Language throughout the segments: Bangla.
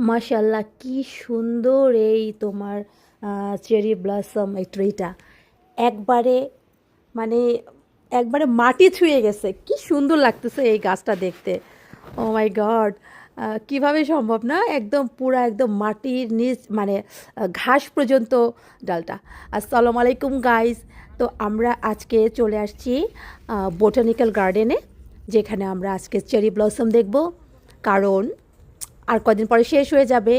মাশাল্লাহ কি সুন্দর এই তোমার চেরি ব্লসম এই ট্রিটা একবারে মানে একবারে মাটি ছুঁয়ে গেছে কি সুন্দর লাগতেছে এই গাছটা দেখতে। ও মাই গড, কিভাবে সম্ভব না, একদম পুরা একদম মাটির নিচ মানে ঘাস পর্যন্ত ডালটা। আসসালামু আলাইকুম গাইস। তো আমরা আজকে চলে আসছি বোটানিক্যাল গার্ডেনে, যেখানে আমরা আজকে চেরি ব্লসম দেখব। কারণ আর কদিন পরে শেষ হয়ে যাবে।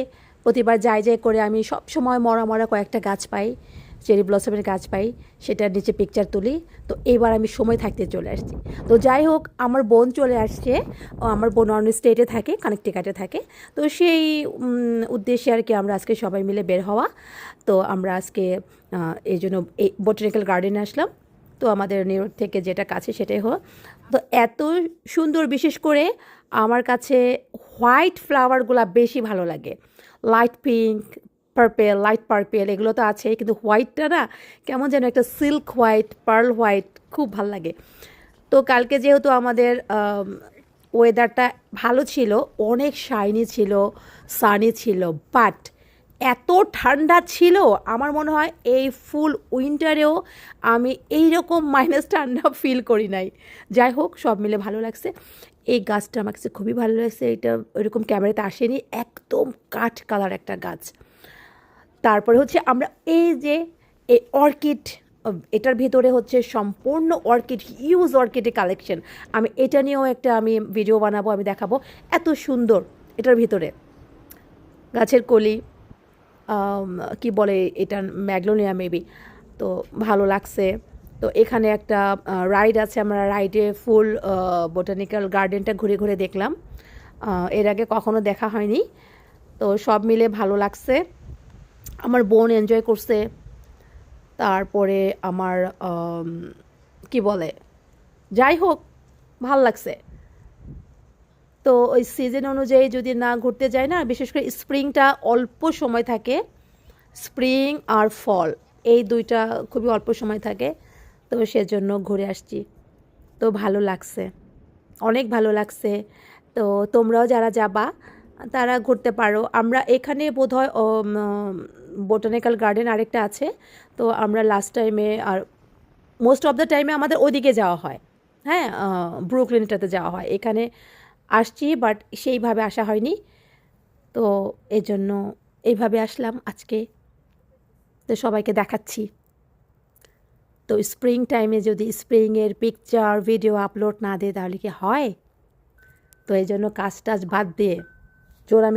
প্রতিবার যাই যাই করে আমি সব সময় মরা মরা কয়েকটা গাছ পাই, চেরি ব্লসমের গাছ পাই, সেটার নিচে পিকচার তুলি। তো এইবার আমি সময় থাকতে চলে আসছি। তো যাই হোক, আমার বোন চলে আসছে। আমার বোন অন্য স্টেটে থাকে, কানেকটিকাটে থাকে। তো সেই উদ্দেশ্যে আর কি আমরা আজকে সবাই মিলে বের হওয়া। তো আমরা আজকে এই জন্য এই বোটানিক্যাল গার্ডেনে আসলাম। তো আমাদের নিউ ইয়র্ক থেকে যেটা কাছে সেটাই হোক। তো এত সুন্দর, বিশেষ করে আমার কাছে হোয়াইট ফ্লাওয়ারগুলো বেশি ভালো লাগে। Light pink, purple, light purple এগুলো তো আছেই, কিন্তু হোয়াইটটা না কেমন যেন একটা সিল্ক হোয়াইট, পার্ল হোয়াইট খুব ভালো লাগে। তো কালকে যেহেতু আমাদের ওয়েদারটা ভালো ছিল, অনেক শাইনি ছিল, সানি ছিল, বাট এত ঠান্ডা ছিল, আমার মনে হয় এই ফুল উইন্টারেও আমি এই রকম মাইনাস ঠান্ডা ফিল করি নাই। যাই হোক, সব মিলে ভালো লাগছে। এই গাছটা আমার কাছে খুবই ভালো লাগছে। এটা ওইরকম ক্যামেরাতে আসেনি, একদম কাঠ কালার একটা গাছ। তারপরে হচ্ছে আমরা এই যে এই অর্কিড, এটার ভিতরে হচ্ছে সম্পূর্ণ অর্কিড, হিউজ অর্কিডের কালেকশন। আমি এটা নিয়েও একটা আমি ভিডিও বানাবো, আমি দেখাবো এত সুন্দর এটার ভিতরে। গাছের কলি, কি বলে এটা, ম্যাগনোলিয়া মেবি। তো ভালো লাগছে। তো এখানে একটা রাইড আছে, আমরা রাইডে ফুল বোটানিক্যাল গার্ডেনটা ঘুরে ঘুরে দেখলাম। এর আগে কখনো দেখা হয়নি। তো সব মিলে ভালো লাগছে, আমার বোন এনজয় করছে। তারপরে আমার কি বলে, যাই হোক, ভাল লাগছে। তো ওই সিজন অনুযায়ী যদি না ঘুরতে যাই না, বিশেষ করে স্প্রিংটা অল্প সময় থাকে, স্প্রিং আর ফল এই দুইটা খুবই অল্প সময় থাকে। তো সেজন্য ঘুরে আসছি। তো ভালো লাগছে, অনেক ভালো লাগছে। তো তোমরাও যারা যাবা তারা ঘুরতে পারো। আমরা এখানে বোধহয় বোটানিক্যাল গার্ডেন আরেকটা আছে। তো আমরা লাস্ট টাইমে আর মোস্ট অফ দ্য টাইমে আমাদের ওদিকে যাওয়া হয়। হ্যাঁ, ব্রুকলিনটাতে যাওয়া হয়। এখানে আসছি বাট সেইভাবে আসা হয়নি। তো এজন্য এইভাবে আসলাম আজকে। তো সবাইকে দেখাচ্ছি। তো স্প্রিং টাইমে যদি স্প্রিংয়ের পিকচার ভিডিও আপলোড না দেয় তাহলে কি হয়? তো এই জন্য কাজ টাজ বাদ দিয়ে জোর আমি